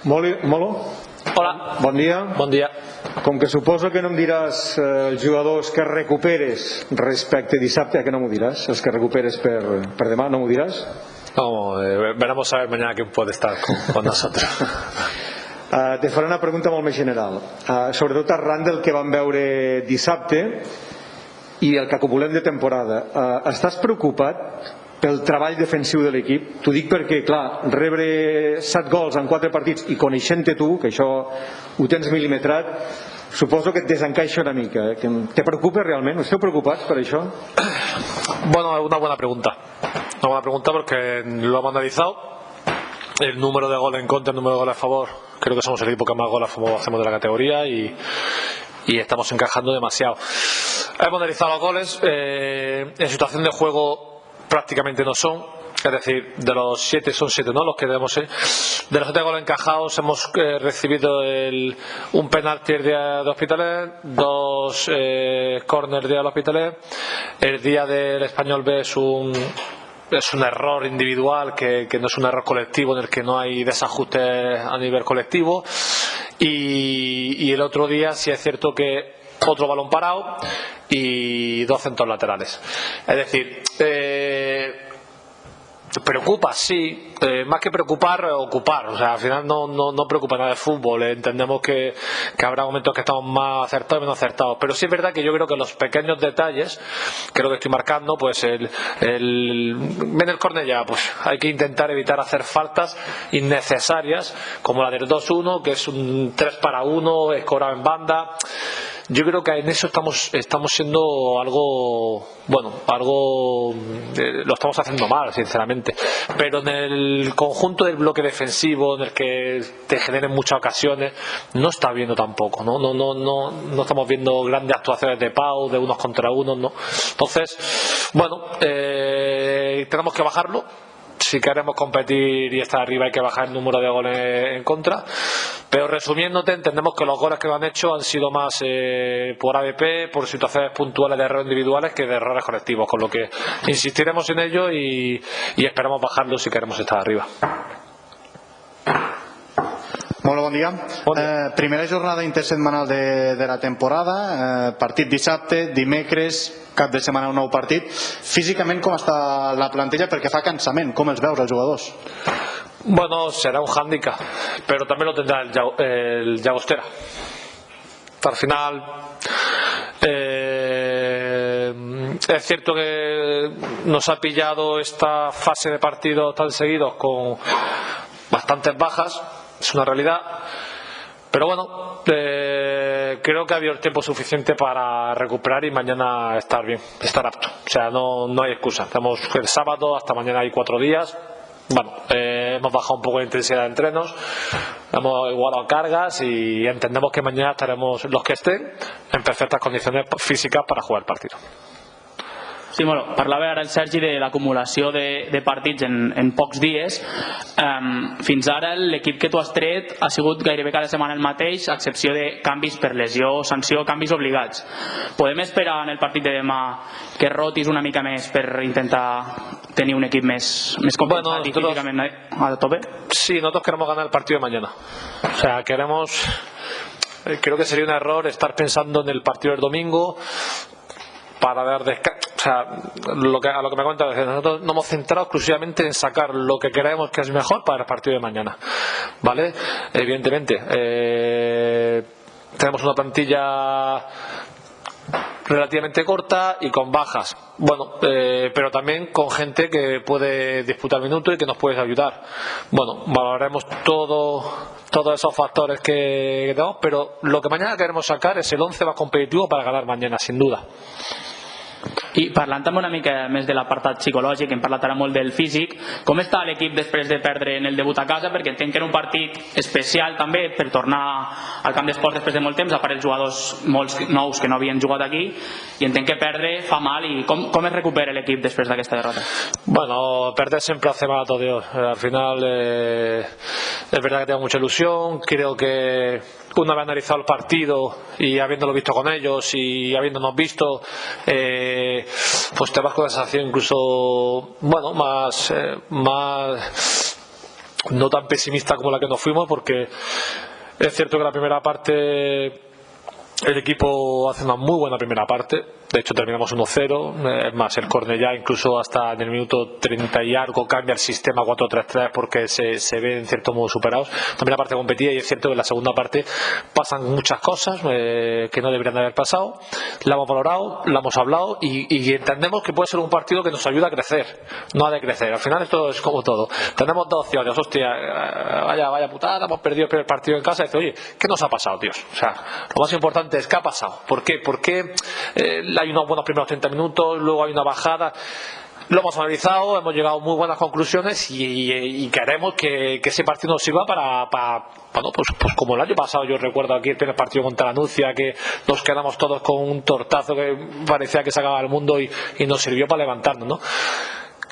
Molo? Hola. Bon dia. Bon dia. Com que suposo que no em diràs els jugadors que recuperes respecte dissabte, que no m'ho diràs, els que recuperes per demà, no m'ho diràs? No, veremos a ver mañana quién puede estar con nosotros. Te faré una pregunta molt més general, sobretot arran del que vam veure dissabte i el que acumulem de temporada. Estàs preocupat pel treball defensiu de l'equip? T'ho dic perquè, clar, rebre 7 gols en 4 partits i coneixent-te tu, que això ho tens mil·limetrat, suposo que et desencaixa una mica. ¿Te preocupa realment? ¿Esteu preocupats per això? Bueno, una buena pregunta. Una buena pregunta porque lo hemos analizado. El número de goles en contra, el número de goles a favor. Creo que somos el equipo que más goles a favor hacemos de la categoría y estamos encajando demasiado. Hemos analizado los goles. En situación de juego prácticamente no son. Es decir, de los 7 son 7, ¿no? Los que debemos ser. De los 7 goles encajados hemos recibido un penalti el día de Hospitalet, 2 corners día del Hospitalet. El día del Español B es un error individual que no es un error colectivo, en el que no hay desajustes a nivel colectivo. Y el otro día sí es cierto que otro balón parado y 2 centros laterales. Es decir, preocupa, sí, más que preocupar, ocupar. O sea, al final no preocupa nada de fútbol. Entendemos que habrá momentos que estamos más acertados y menos acertados, pero sí es verdad que yo creo que los pequeños detalles, que es lo que estoy marcando, pues ven el córner ya, pues hay que intentar evitar hacer faltas innecesarias, como la del 2-1, que es un 3-1, escorado en banda. Yo creo que en eso estamos siendo algo, bueno, lo estamos haciendo mal, sinceramente. Pero en el conjunto del bloque defensivo, en el que te generen muchas ocasiones, no está viendo tampoco, no estamos viendo grandes actuaciones de Pau, de unos contra unos, ¿no? Entonces, bueno, tenemos que bajarlo. Si queremos competir y estar arriba hay que bajar el número de goles en contra, pero resumiéndote, entendemos que los goles que lo han hecho han sido más por ABP, por situaciones puntuales de errores individuales, que de errores colectivos, con lo que insistiremos en ello y esperamos bajarlo si queremos estar arriba. Molt bon dia. Bon dia. Primera jornada intersetmanal de la temporada, partit dissabte, dimecres, cap de setmana un nou partit. Físicament com està la plantilla perquè fa cansament? Com els veus els jugadors? Bueno, será un hándicap, pero también lo tendrá el Llagostera. Al final es cierto que nos ha pillado esta fase de partidos tan seguidos con bastantes bajas. Es una realidad, pero bueno, creo que ha habido el tiempo suficiente para recuperar y mañana estar bien, estar apto. O sea, no hay excusa. Estamos el sábado, hasta mañana hay 4 días. Bueno, hemos bajado un poco la intensidad de entrenos, hemos igualado cargas y entendemos que mañana estaremos los que estén en perfectas condiciones físicas para jugar el partido. Sí, bueno, parlava ara el Sergi de l'acumulació de partits en pocs dies. Fins ara l'equip que tu has tret ha sigut gairebé cada setmana el mateix, a excepció de canvis per lesió, sanció, canvis obligats. Podem esperar en el partit de demà que rotis una mica més per intentar tenir un equip més completat y físicamente a tope? Sí, nosotros queremos ganar el partido de mañana. O sea, creo que sería un error estar pensando en el partido del domingo para dar descanso. O sea, a lo que me cuenta, nosotros nos hemos centrado exclusivamente en sacar lo que creemos que es mejor para el partido de mañana, ¿vale? Evidentemente, tenemos una plantilla relativamente corta y con bajas, bueno, pero también con gente que puede disputar minutos y que nos puede ayudar. Bueno, valoraremos todos esos factores que tenemos, pero lo que mañana queremos sacar es el 11 más competitivo para ganar mañana, sin duda. I parlant també una mica més de l'apartat psicològic, hem parlat ara molt del físic, com està l'equip després de perdre en el debut a casa? Perquè entenc que era un partit especial també per tornar al camp d'esports després de molt temps, a part els jugadors molts nous que no havien jugat aquí, i entenc que perdre fa mal. I com es recupera l'equip després d'aquesta derrota? Bueno, perder siempre hace mal a todo Dios. Al final es verdad que tengo mucha ilusión, creo que una vez analizado el partido y habiéndolo visto con ellos y habiéndonos visto, pues te vas con la sensación incluso, bueno, más no tan pesimista como la que nos fuimos, porque es cierto que la primera parte el equipo hace una muy buena primera parte. De hecho terminamos 1-0, es más, el Cornellá incluso hasta en el minuto 30 y algo cambia el sistema 4-3-3 porque se ve en cierto modo superados. La primera parte competida, y es cierto que en la segunda parte pasan muchas cosas que no deberían de haber pasado. La hemos valorado, la hemos hablado y entendemos que puede ser un partido que nos ayuda a crecer, no a decrecer. Al final esto es como todo, tenemos dos opciones. Hostia, vaya putada, hemos perdido el primer partido en casa, y dice, oye, ¿qué nos ha pasado, tíos? O sea, lo más importante es ¿qué ha pasado? ¿Por qué? Hay unos buenos primeros 30 minutos, luego hay una bajada. Lo hemos analizado, hemos llegado a muy buenas conclusiones y queremos que ese partido nos sirva para bueno, pues como el año pasado. Yo recuerdo aquí el primer partido contra la Nucia, que nos quedamos todos con un tortazo que parecía que se acababa el mundo y nos sirvió para levantarnos, ¿no?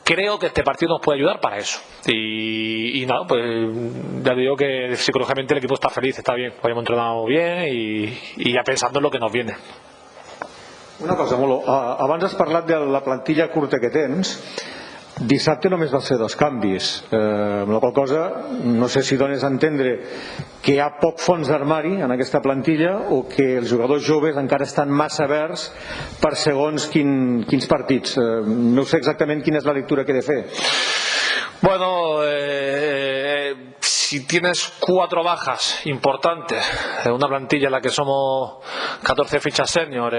Creo que este partido nos puede ayudar para eso. Y nada, pues ya digo que psicológicamente el equipo está feliz, está bien. Hoy hemos entrenado bien y ya pensando en lo que nos viene. Una cosa, Molo, abans has parlat de la plantilla curta que tens. Dissabte només va ser 2 canvis, amb la qual cosa no sé si dones a entendre que hi ha poc fons d'armari en aquesta plantilla o que els jugadors joves encara estan massa verds per segons quins partits. No sé exactament quina és la lectura que he de fer. Bueno, si tienes 4 bajas importantes en una plantilla en la que somos 14 fichas senior,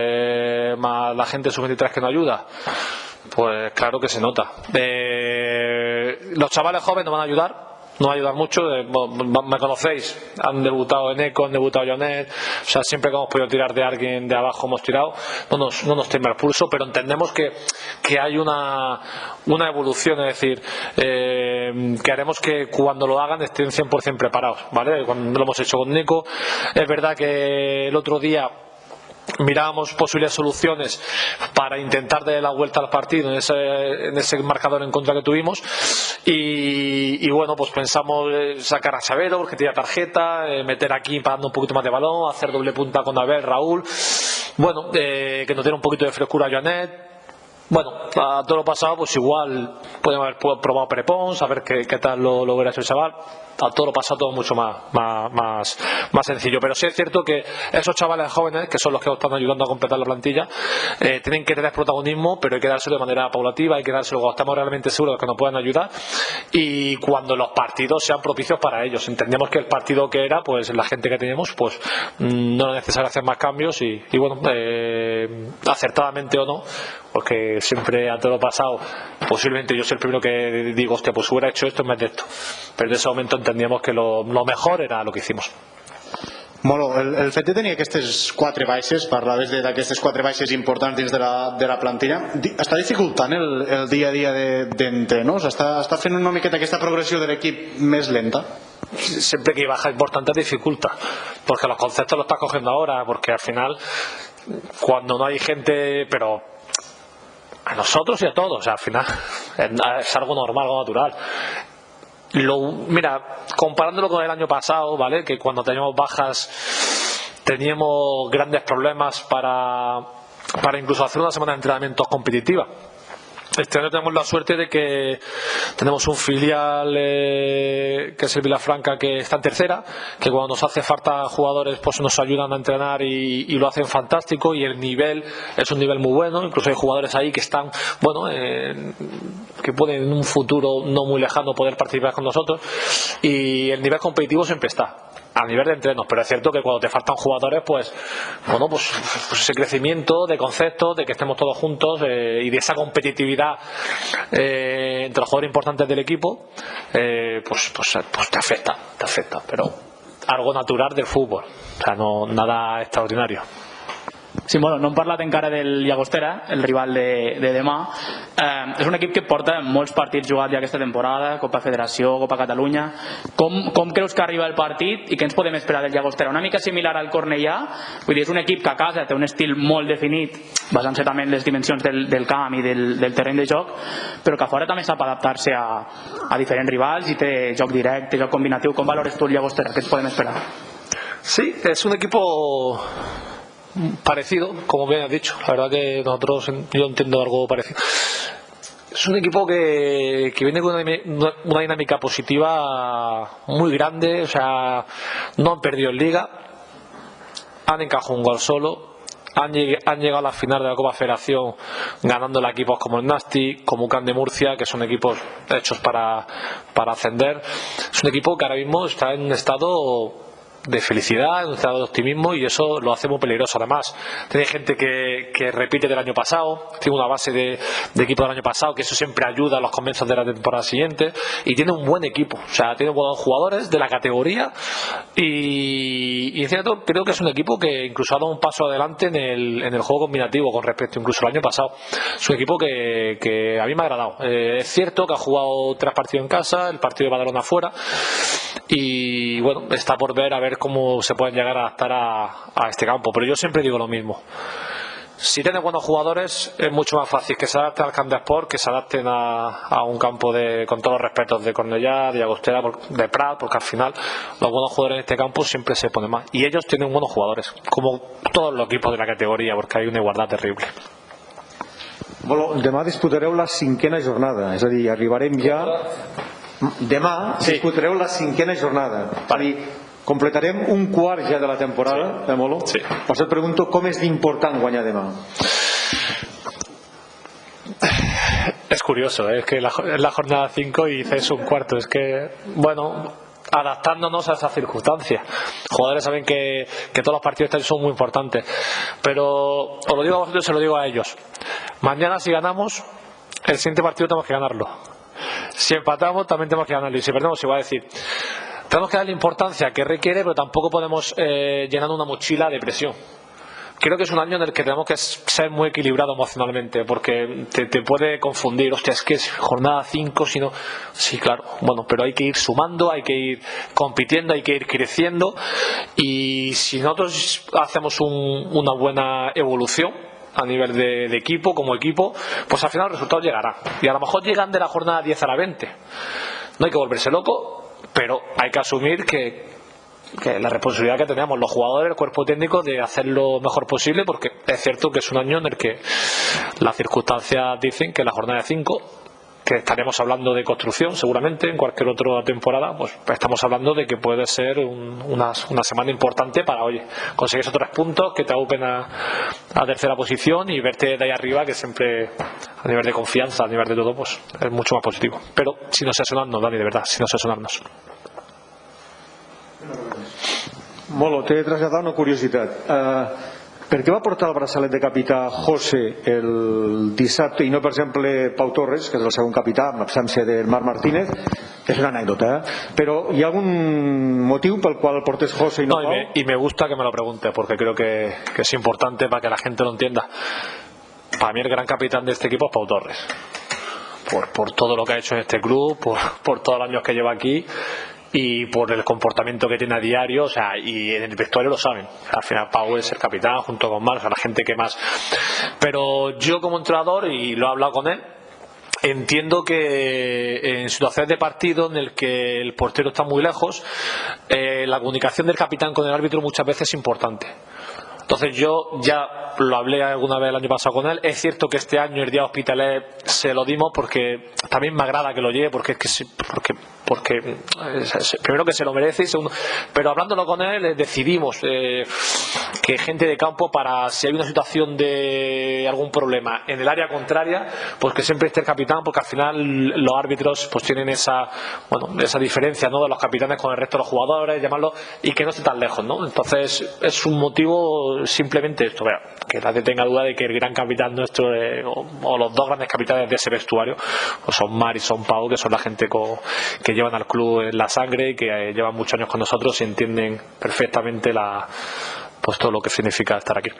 más la gente sub-23 que nos ayuda, pues claro que se nota. Los chavales jóvenes nos van a ayudar. Nos va a ayudar mucho, me conocéis, han debutado Eneco, han debutado Jonet, o sea, siempre que hemos podido tirar de alguien de abajo hemos tirado, no nos tiembla el pulso, pero entendemos que hay una evolución, es decir, queremos que cuando lo hagan estén 100% preparados, ¿vale? Cuando lo hemos hecho con Nico, es verdad que el otro día mirábamos posibles soluciones para intentar darle la vuelta al partido en ese marcador en contra que tuvimos y bueno, pues pensamos sacar a Xavero porque tenía tarjeta, meter aquí para darnos un poquito más de balón, hacer doble punta con Abel, Raúl, bueno, que nos diera un poquito de frescura a Joanet. Bueno, a todo lo pasado pues igual podemos haber probado Prepons, a ver qué tal lo hubiera hecho el chaval. A todo lo pasado todo mucho más sencillo, pero sí es cierto que esos chavales jóvenes, que son los que están ayudando a completar la plantilla, tienen que tener protagonismo, pero hay que dárselo de manera paulativa, hay que dárselo cuando estamos realmente seguros de que nos pueden ayudar y cuando los partidos sean propicios para ellos. Entendemos que el partido que era, pues la gente que teníamos, pues no era necesario hacer más cambios y bueno, acertadamente o no, porque siempre a todo lo pasado posiblemente yo soy el primero que digo, hostia, pues hubiera hecho esto en vez de esto, pero en ese momento entendíamos que lo mejor era lo que hicimos. Molo, el fet de tenir aquestes 4 baixes, parlaves d'aquestes 4 baixes importants dins de la plantilla, està dificultant el dia a dia d'entrenos? Està fent una miqueta aquesta progressió de l'equip més lenta? Siempre que hay baja importante dificulta, porque los conceptos los estás cogiendo ahora, porque al final cuando no hay gente, pero a nosotros y a todos, o sea, al final es algo normal, algo natural. Mira, comparándolo con el año pasado, ¿vale? Que cuando teníamos bajas teníamos grandes problemas para incluso hacer una semana de entrenamientos competitiva. Este año tenemos la suerte de que tenemos un filial que es el Vilafranca, que está en tercera, que cuando nos hace falta jugadores pues nos ayudan a entrenar y lo hacen fantástico, y el nivel es un nivel muy bueno. Incluso hay jugadores ahí que están, bueno, que pueden en un futuro no muy lejano poder participar con nosotros, y el nivel competitivo siempre está a nivel de entrenos, pero es cierto que cuando te faltan jugadores, pues bueno, pues ese crecimiento de conceptos, de que estemos todos juntos y de esa competitividad entre los jugadores importantes del equipo, pues te afecta, pero algo natural del fútbol, o sea, no nada extraordinario. Sí, bueno, no hem parlat encara del Llagostera, el rival de demà. És un equip que porta molts partits jugats ja aquesta temporada, Copa Federació, Copa Catalunya. Com creus que arriba el partit i què ens podem esperar del Llagostera? Una mica similar al Cornellà, vull dir, és un equip que a casa té un estil molt definit, basant-se també en les dimensions del camp i del terreny de joc, però que a fora també sap adaptar-se a diferents rivals i té joc directe, joc combinatiu. Com valores tu el Llagostera? Què ens podem esperar? Sí, es un equipo parecido, como bien has dicho. La verdad que yo entiendo algo parecido. Es un equipo que viene con una dinámica positiva muy grande, o sea, no han perdido en Liga, han encajado un gol solo, han llegado a la final de la Copa Federación ganando a equipos como el Nasti, como UCAM de Murcia, que son equipos hechos para ascender. Es un equipo que ahora mismo está en un estado de felicidad, en un estado de optimismo, y eso lo hace muy peligroso. Además, tiene gente que repite del año pasado, tiene una base de equipo del año pasado, que eso siempre ayuda a los comienzos de la temporada siguiente, y tiene un buen equipo, o sea, tiene buenos jugadores de la categoría, y en cierto, creo que es un equipo que incluso ha dado un paso adelante en el juego combinativo con respecto incluso al año pasado. Es un equipo que a mí me ha agradado. Es cierto que ha jugado 3 partidos en casa, el partido de Badalona fuera, y bueno, está por ver a ver cómo se pueden llegar a adaptar a este campo, pero yo siempre digo lo mismo: si tienes buenos jugadores es mucho más fácil que se adapten al Camp de Sport que se adapten a un campo con todos los respetos de Cornellá, de Llagostera, de Prat, porque al final los buenos jugadores en este campo siempre se ponen más, y ellos tienen buenos jugadores, como todos los equipos de la categoría, porque hay una igualdad terrible. Bueno, demà disputareu la 5ª jornada, és a dir, arribarem ja... Demà disputareu la 5ª jornada. És a dir, completarem un quart ja de la temporada, Molo? Sí. Per això et pregunto com és d'important guanyar demà. Es curioso, es que es la jornada 5 y dices un cuarto. Es que, bueno, adaptándonos a esas circunstancias. Los jugadores saben que todos los partidos son muy importantes, pero os lo digo a vosotros y se lo digo a ellos: mañana, si ganamos, el siguiente partido tenemos que ganarlo. Si empatamos, también tenemos que ganarlo, y si perdemos, igual. A decir, tenemos que darle importancia que requiere, pero tampoco podemos llenar una mochila de presión. Creo que es un año en el que tenemos que ser muy equilibrados emocionalmente, porque te puede confundir. Hostia, es que es jornada 5, si no... Sí, claro, bueno, pero hay que ir sumando, hay que ir compitiendo, hay que ir creciendo, y si nosotros hacemos una buena evolución a nivel de equipo, como equipo, pues al final el resultado llegará, y a lo mejor llegan de la jornada 10 a la 20. No hay que volverse loco, pero hay que asumir que la responsabilidad que tenemos los jugadores, el cuerpo técnico, de hacer lo mejor posible, porque es cierto que es un año en el que las circunstancias dicen que la jornada de 5, que estaremos hablando de construcción seguramente en cualquier otra temporada, pues estamos hablando de que puede ser una semana importante para, oye, conseguir esos 3 puntos que te agrupen a tercera posición y verte de ahí arriba, que siempre a nivel de confianza, a nivel de todo, pues es mucho más positivo. Pero sin obsesionarnos, Dani, de verdad, sin obsesionarnos. Molo, t'he de traslladar una curiositat. Per què va portar el braçalet de capità José el dissabte i no, per exemple, Pau Torres, que és el segon capità, amb absència del Marc Martínez? És una anècdota, ¿Pero hi ha algún motiu pel qual el portés José y no Pau? Y me gusta que me lo pregunte, porque creo que es importante para que la gente lo entienda. Para mí el gran capitán de este equipo es Pau Torres, por todo lo que ha hecho en este club, por todos los años que lleva aquí, y por el comportamiento que tiene a diario, o sea, y en el vestuario lo saben. O sea, al final Pau es el capitán junto con Marc, a la gente que más. Pero yo, como entrenador, y lo he hablado con él, entiendo que en situaciones de partido en el que el portero está muy lejos, la comunicación del capitán con el árbitro muchas veces es importante. Entonces yo ya lo hablé alguna vez el año pasado con él. Es cierto que este año el día Hospitalet se lo dimos, porque también me agrada que lo lleve, porque primero que se lo merece, y segundo, pero hablándolo con él decidimos que gente de campo, para si hay una situación de algún problema en el área contraria, pues que siempre esté el capitán, porque al final los árbitros pues tienen esa diferencia, ¿no?, de los capitanes con el resto de los jugadores, llamarlo, y que no esté tan lejos, ¿no? Entonces es un motivo simplemente esto, que nadie tenga duda de que el gran capitán nuestro, o los 2 grandes capitanes de ese vestuario, pues son Mar y son Pau, que son la gente que llevan al club en la sangre y que llevan muchos años con nosotros y entienden perfectamente pues todo lo que significa estar aquí.